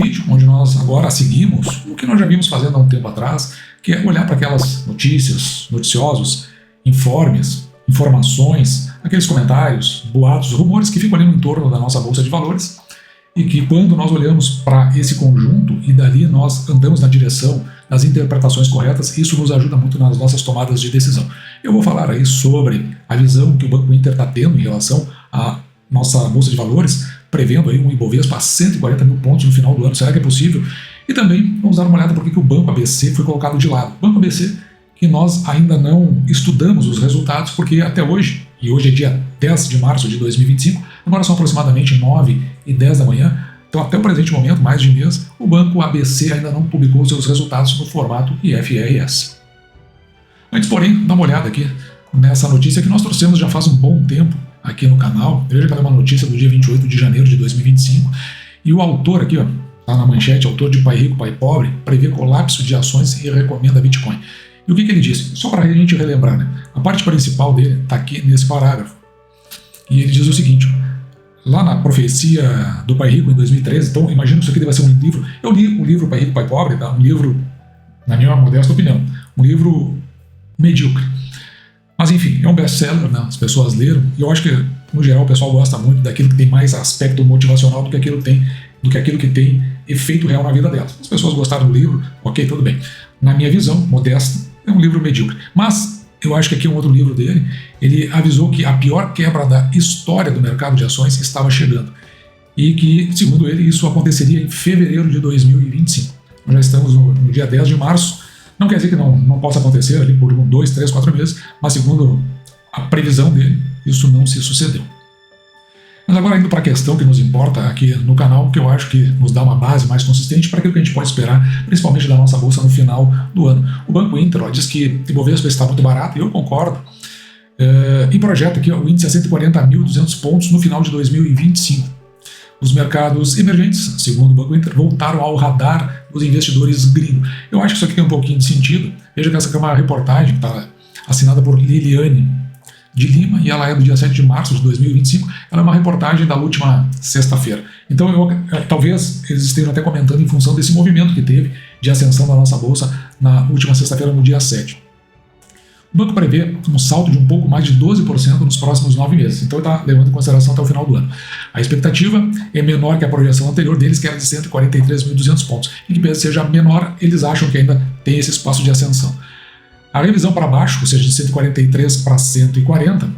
vídeo onde nós agora seguimos o que nós já vimos fazendo há um tempo atrás, que é olhar para aquelas notícias, noticiosos, informes, informações, aqueles comentários, boatos, rumores que ficam ali no entorno da nossa bolsa de valores e que quando nós olhamos para esse conjunto e dali nós andamos na direção das interpretações corretas, isso nos ajuda muito nas nossas tomadas de decisão. Eu vou falar aí sobre a visão que o Banco Inter está tendo em relação à nossa bolsa de valores, prevendo aí um Ibovespa a 140 mil pontos no final do ano. Será que é possível? E também vamos dar uma olhada por que o Banco ABC foi colocado de lado. O Banco ABC, que nós ainda não estudamos os resultados, porque até hoje, e hoje é dia 10 de março de 2025, agora são aproximadamente 9 e 10 da manhã, então até o presente momento, mais de mês, o Banco ABC ainda não publicou seus resultados no formato IFRS. Antes, porém, dá uma olhada aqui nessa notícia que nós trouxemos já faz um bom tempo aqui no canal. Veja que ela é uma notícia do dia 28 de janeiro de 2025, e o autor aqui, ó, tá na manchete, autor de Pai Rico, Pai Pobre, prevê colapso de ações e recomenda Bitcoin. E o que ele disse? Só para a gente relembrar, né? A parte principal dele está aqui nesse parágrafo. E ele diz o seguinte, lá na profecia do Pai Rico em 2013, então imagino que isso aqui deve ser um livro. Eu li o livro Pai Rico, Pai Pobre, tá? Um livro, na minha modesta opinião, um livro medíocre. Mas enfim, é um best-seller, né? As pessoas leram, e eu acho que, no geral, o pessoal gosta muito daquilo que tem mais aspecto motivacional do que aquilo que tem efeito real na vida delas. As pessoas gostaram do livro, ok, tudo bem. Na minha visão, modesta, é um livro medíocre. Mas eu acho que aqui é um outro livro dele, ele avisou que a pior quebra da história do mercado de ações estava chegando. E que, segundo ele, isso aconteceria em fevereiro de 2025. Nós já estamos no dia 10 de março, não quer dizer que não possa acontecer ali por 2, 3, 4 meses, mas segundo a previsão dele, isso não se sucedeu. Mas agora indo para a questão que nos importa aqui no canal, que eu acho que nos dá uma base mais consistente para aquilo que a gente pode esperar, principalmente da nossa bolsa no final do ano. O Banco Inter diz que o Ibovespa está muito barato, e eu concordo, e projeta aqui o índice a 140.200 pontos no final de 2025. Os mercados emergentes, segundo o Banco Inter, voltaram ao radar dos investidores gringos. Eu acho que isso aqui tem um pouquinho de sentido. Veja que essa aqui é uma reportagem que está assinada por Liliane de Lima, e ela é do dia 7 de março de 2025, ela é uma reportagem da última sexta-feira. Então, talvez eles estejam até comentando em função desse movimento que teve de ascensão da nossa bolsa na última sexta-feira, no dia 7. O banco prevê um salto de um pouco mais de 12% nos próximos 9 meses, então está levando em consideração até o final do ano. A expectativa é menor que a projeção anterior deles, que era de 143.200 pontos. E que seja menor, eles acham que ainda tem esse espaço de ascensão. A revisão para baixo, ou seja, de 143 para 140,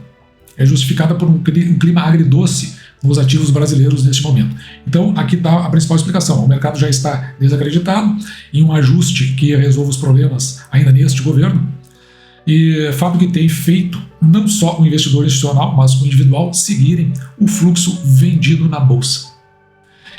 é justificada por um clima agridoce nos ativos brasileiros neste momento. Então, aqui está a principal explicação. O mercado já está desacreditado em um ajuste que resolva os problemas ainda neste governo, e fato que tem feito não só o investidor institucional, mas o individual seguirem o fluxo vendido na bolsa.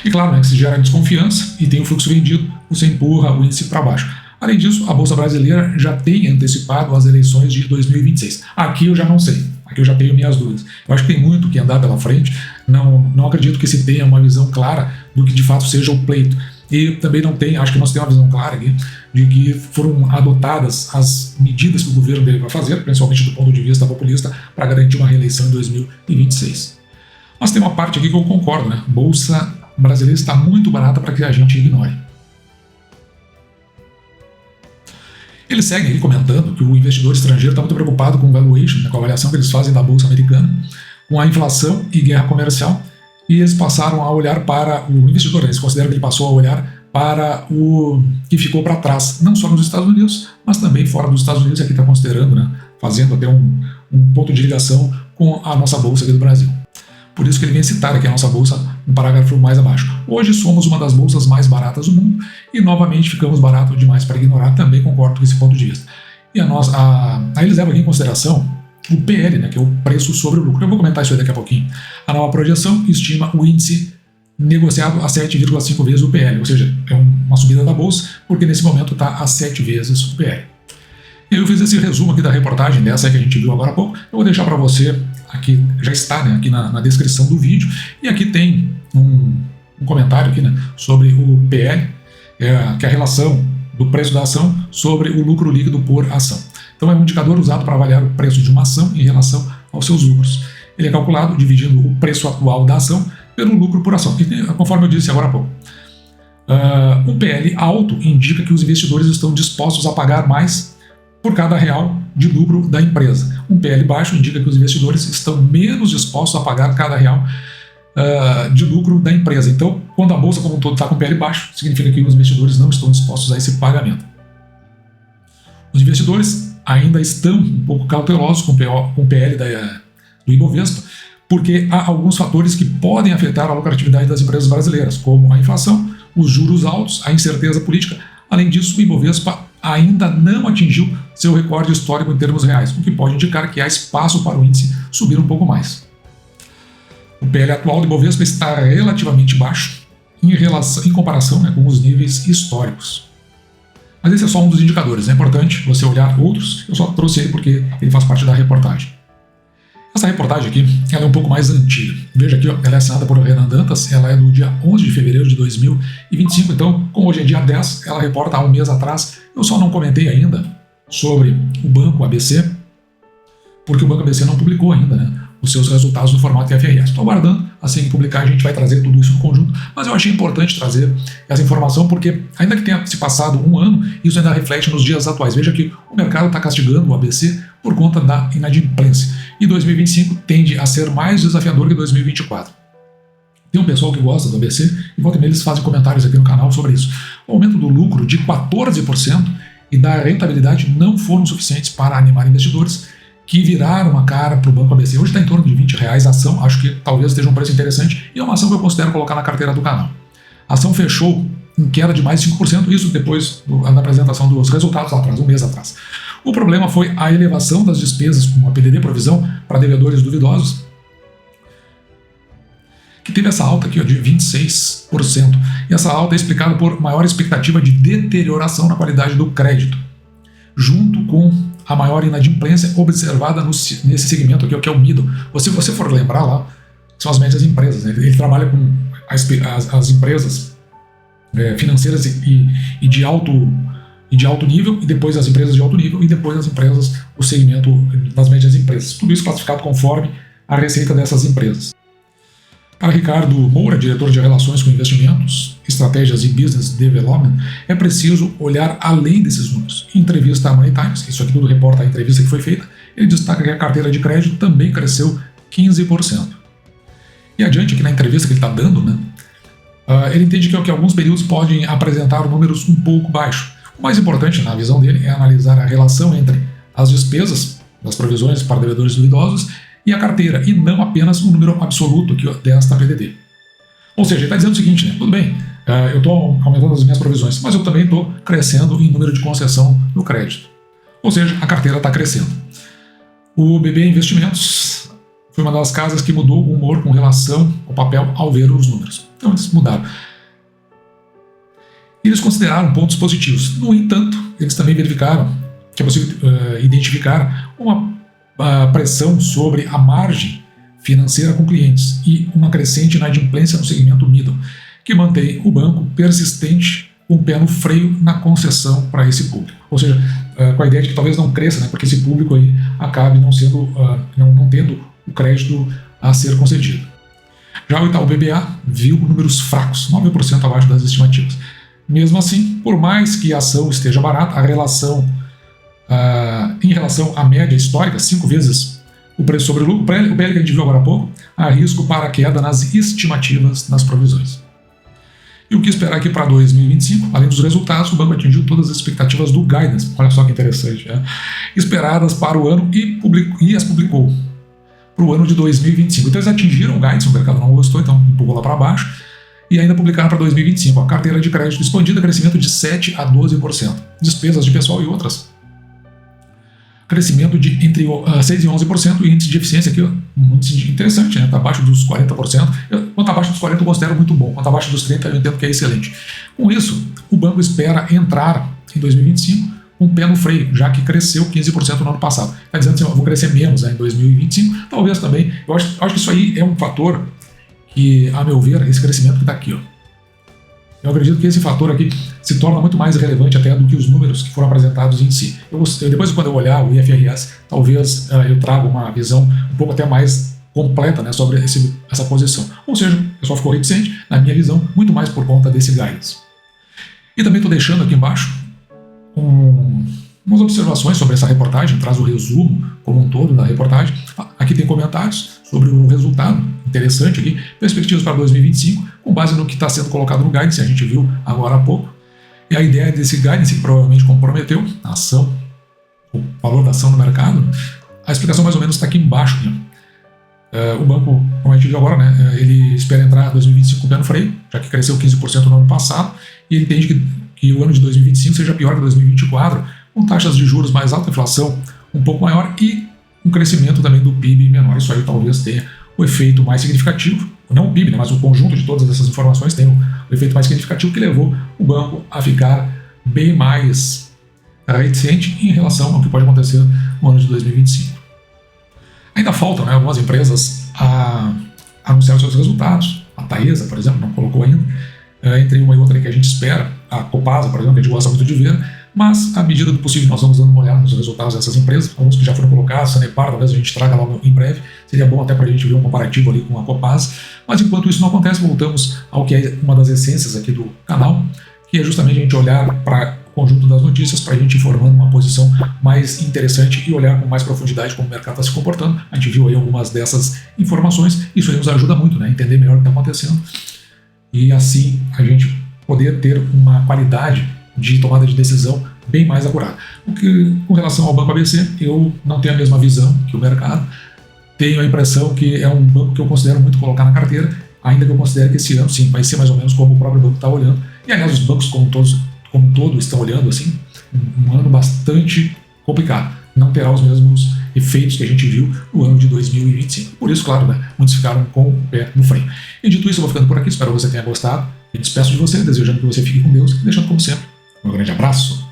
E claro, né, que se gera desconfiança e tem o fluxo vendido, você empurra o índice para baixo. Além disso, a Bolsa Brasileira já tem antecipado as eleições de 2026. Aqui eu já não sei, aqui eu já tenho minhas dúvidas. Eu acho que tem muito que andar pela frente, não acredito que se tenha uma visão clara do que de fato seja o pleito. E também acho que não se tem uma visão clara aqui de que foram adotadas as medidas que o governo dele vai fazer, principalmente do ponto de vista populista, para garantir uma reeleição em 2026. Mas tem uma parte aqui que eu concordo, né? Bolsa Brasileira está muito barata para que a gente ignore. Ele segue aí comentando que o investidor estrangeiro está muito preocupado com o valuation, né, com a avaliação que eles fazem da Bolsa Americana, com a inflação e guerra comercial, e eles passaram a olhar para o investidor, eles consideram que ele passou a olhar para o que ficou para trás, não só nos Estados Unidos, mas também fora dos Estados Unidos, e aqui está considerando, né, fazendo até um ponto de ligação com a nossa Bolsa aqui do Brasil. Por isso que ele vem citar aqui a nossa bolsa no parágrafo mais abaixo. Hoje somos uma das bolsas mais baratas do mundo e novamente ficamos barato demais para ignorar, também concordo com esse ponto de vista. E aí eles levam aqui em consideração o PL, né, que é o preço sobre o lucro. Eu vou comentar isso aí daqui a pouquinho. A nova projeção estima o índice negociado a 7,5 vezes o PL, ou seja, é uma subida da bolsa, porque nesse momento está a 7 vezes o PL. Eu fiz esse resumo aqui da reportagem dessa que a gente viu agora há pouco. Eu vou deixar para você, aqui já está, né, aqui na descrição do vídeo, e aqui tem um comentário aqui, né, sobre o PL, que é a relação do preço da ação sobre o lucro líquido por ação. Então é um indicador usado para avaliar o preço de uma ação em relação aos seus lucros. Ele é calculado dividindo o preço atual da ação pelo lucro por ação. E conforme eu disse agora há pouco, Um PL alto indica que os investidores estão dispostos a pagar mais por cada real de lucro da empresa. Um PL baixo indica que os investidores estão menos dispostos a pagar cada real de lucro da empresa. Então, quando a bolsa como um todo está com PL baixo, significa que os investidores não estão dispostos a esse pagamento. Os investidores ainda estão um pouco cautelosos com o PL do Ibovespa, porque há alguns fatores que podem afetar a lucratividade das empresas brasileiras, como a inflação, os juros altos, a incerteza política. Além disso, o Ibovespa ainda não atingiu seu recorde histórico em termos reais, o que pode indicar que há espaço para o índice subir um pouco mais. O PL atual do Ibovespa está relativamente baixo em comparação com os níveis históricos. Mas esse é só um dos indicadores, é importante você olhar outros, eu só trouxe ele porque ele faz parte da reportagem. Essa reportagem aqui ela é um pouco mais antiga. Veja aqui, ó, ela é assinada por Renan Dantas, ela é do dia 11 de fevereiro de 2025, então, como hoje é dia 10, ela reporta há um mês atrás. Eu só não comentei ainda sobre o Banco ABC, porque o Banco ABC não publicou ainda, né, os seus resultados no formato IFRS. Estou aguardando, assim que publicar a gente vai trazer tudo isso no conjunto, mas eu achei importante trazer essa informação porque, ainda que tenha se passado um ano, isso ainda reflete nos dias atuais. Veja que o mercado está castigando o ABC por conta da inadimplência, e 2025 tende a ser mais desafiador que 2024. Tem um pessoal que gosta do ABC e volta e meia eles fazem comentários aqui no canal sobre isso. O aumento do lucro de 14% e da rentabilidade não foram suficientes para animar investidores que viraram a cara para o Banco ABC. Hoje está em torno de R$20 a ação, acho que talvez esteja um preço interessante e é uma ação que eu considero colocar na carteira do canal. A ação fechou em queda de mais de 5%, isso depois da apresentação dos resultados lá atrás, um mês atrás. O problema foi a elevação das despesas com a PDD, provisão para devedores duvidosos, que teve essa alta aqui ó, de 26%. E essa alta é explicada por maior expectativa de deterioração na qualidade do crédito, junto com a maior inadimplência observada nesse segmento aqui, que é o middle. Se você for lembrar lá, são as médias empresas, né? Ele trabalha com as empresas financeiras e de alto nível, e depois as empresas de alto nível, e depois as empresas, o segmento das médias empresas. Tudo isso classificado conforme a receita dessas empresas. Para Ricardo Moura, diretor de Relações com Investimentos, Estratégias e Business Development, é preciso olhar além desses números. Em entrevista à Money Times, isso aqui tudo reporta a entrevista que foi feita, ele destaca que a carteira de crédito também cresceu 15%. E adiante aqui na entrevista que ele está dando, né, ele entende que alguns períodos podem apresentar números um pouco baixos. O mais importante, na visão dele, é analisar a relação entre as despesas das provisões para devedores duvidosos e a carteira, e não apenas o número absoluto aqui desta PDD. Ou seja, ele está dizendo o seguinte, né, tudo bem, eu estou aumentando as minhas provisões, mas eu também estou crescendo em número de concessão no crédito. Ou seja, a carteira está crescendo. O BB Investimentos foi uma das casas que mudou o humor com relação ao papel ao ver os números. Então eles mudaram. Eles consideraram pontos positivos. No entanto, eles também verificaram que é possível identificar uma pressão sobre a margem financeira com clientes e uma crescente inadimplência no segmento middle, que mantém o banco persistente com o pé no freio na concessão para esse público. Ou seja, com a ideia de que talvez não cresça, né, porque esse público aí acabe não tendo o crédito a ser concedido. Já o Itaú BBA viu números fracos, 9% abaixo das estimativas. Mesmo assim, por mais que a ação esteja barata, em relação à média histórica, 5 vezes o preço sobre o lucro, o PL que a gente viu agora há pouco, há risco para a queda nas estimativas das provisões. E o que esperar aqui para 2025? Além dos resultados, o banco atingiu todas as expectativas do guidance, olha só que interessante, né? Esperadas para o ano e as publicou para o ano de 2025. Então eles atingiram o guidance, o mercado não gostou, então empurrou lá para baixo, e ainda publicaram para 2025. A carteira de crédito expandida, crescimento de 7% a 12%. Despesas de pessoal e outras, crescimento de entre 6% e 11%, e índice de eficiência aqui, um índice interessante, né? Está abaixo dos 40%. Quando está abaixo dos 40% eu considero muito bom, quando está abaixo dos 30% eu entendo que é excelente. Com isso, o banco espera entrar em 2025 com o pé no freio, já que cresceu 15% no ano passado. Está dizendo assim, eu vou crescer menos, né, em 2025, talvez também. Eu acho que isso aí é um fator que, a meu ver, esse crescimento que está aqui, ó. Eu acredito que esse fator aqui se torna muito mais relevante até do que os números que foram apresentados em si. Depois, quando eu olhar o IFRS, talvez eu traga uma visão um pouco até mais completa, né, sobre essa posição. Ou seja, o pessoal ficou reticente, na minha visão, muito mais por conta desse guidance. E também estou deixando aqui embaixo umas observações sobre essa reportagem, traz o resumo como um todo da reportagem. Aqui tem comentários sobre o resultado, interessante aqui, perspectivas para 2025, com base no que está sendo colocado no guidance, a gente viu agora há pouco. E a ideia desse guidance, que provavelmente comprometeu a ação, o valor da ação no mercado, a explicação mais ou menos está aqui embaixo. O banco, como a gente viu agora, né, ele espera entrar em 2025 com o pé no freio, já que cresceu 15% no ano passado, e ele entende que o ano de 2025 seja pior que 2024, com taxas de juros mais altas, inflação um pouco maior e um crescimento também do PIB menor. Isso aí talvez tenha o efeito mais significativo, não o PIB, né, mas o conjunto de todas essas informações tem o efeito mais significativo que levou o banco a ficar bem mais reticente em relação ao que pode acontecer no ano de 2025. Ainda faltam, né, algumas empresas a anunciar os seus resultados. A Taesa, por exemplo, não colocou ainda. Entre uma e outra que a gente espera. A Copasa, por exemplo, que a gente gosta muito de ver. Mas, à medida do possível, nós vamos dando uma olhada nos resultados dessas empresas. Alguns que já foram colocados, Sanepar, talvez a gente traga logo em breve. Seria bom até para a gente ver um comparativo ali com a Copasa. Mas, enquanto isso não acontece, voltamos ao que é uma das essências aqui do canal, que é justamente a gente olhar para conjunto das notícias para a gente ir formando uma posição mais interessante e olhar com mais profundidade como o mercado está se comportando. A gente viu aí algumas dessas informações, isso aí nos ajuda muito, né, a entender melhor o que está acontecendo e assim a gente poder ter uma qualidade de tomada de decisão bem mais acurada. Porque com relação ao Banco ABC, eu não tenho a mesma visão que o mercado, tenho a impressão que é um banco que eu considero muito colocar na carteira, ainda que eu considere que esse ano sim vai ser mais ou menos como o próprio banco está olhando, e aliás os bancos como um todo estão olhando assim, um ano bastante complicado. Não terá os mesmos efeitos que a gente viu no ano de 2025. Por isso, claro, né, muitos ficaram com o pé no freio. E dito isso, eu vou ficando por aqui. Espero que você tenha gostado. Me despeço de você, desejando que você fique com Deus e deixando, como sempre, um grande abraço.